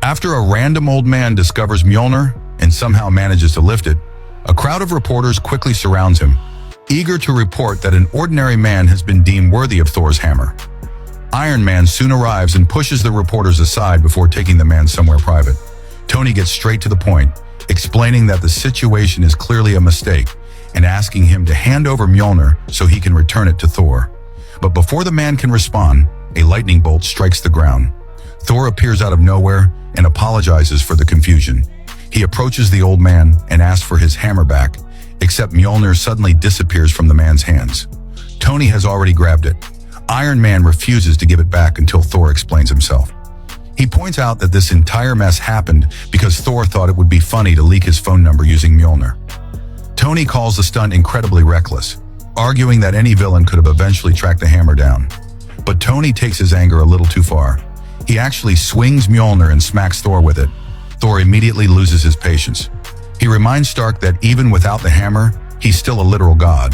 After a random old man discovers Mjolnir and somehow manages to lift it, a crowd of reporters quickly surrounds him, eager to report that an ordinary man has been deemed worthy of Thor's hammer. Iron Man soon arrives and pushes the reporters aside before taking the man somewhere private. Tony gets straight to the point, explaining that the situation is clearly a mistake and asking him to hand over Mjolnir so he can return it to Thor. But before the man can respond, a lightning bolt strikes the ground. Thor appears out of nowhere and apologizes for the confusion. He approaches the old man and asks for his hammer back, except Mjolnir suddenly disappears from the man's hands. Tony has already grabbed it. Iron Man refuses to give it back until Thor explains himself. He points out that this entire mess happened because Thor thought it would be funny to leak his phone number using Mjolnir. Tony calls the stunt incredibly reckless, arguing that any villain could have eventually tracked the hammer down. But Tony takes his anger a little too far. He actually swings Mjolnir and smacks Thor with it. Thor immediately loses his patience. He reminds Stark that even without the hammer, he's still a literal god,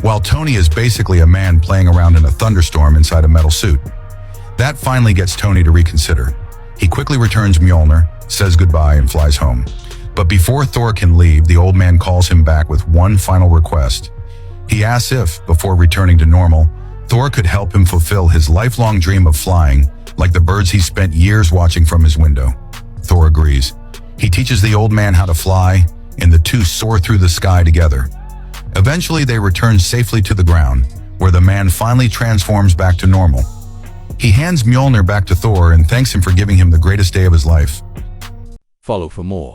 while Tony is basically a man playing around in a thunderstorm inside a metal suit. That finally gets Tony to reconsider. He quickly returns Mjolnir, says goodbye, and flies home. But before Thor can leave, the old man calls him back with one final request. He asks if, before returning to normal, Thor could help him fulfill his lifelong dream of flying, like the birds he spent years watching from his window. Thor agrees. He teaches the old man how to fly, and the two soar through the sky together. Eventually, they return safely to the ground, where the man finally transforms back to normal. He hands Mjolnir back to Thor and thanks him for giving him the greatest day of his life. Follow for more.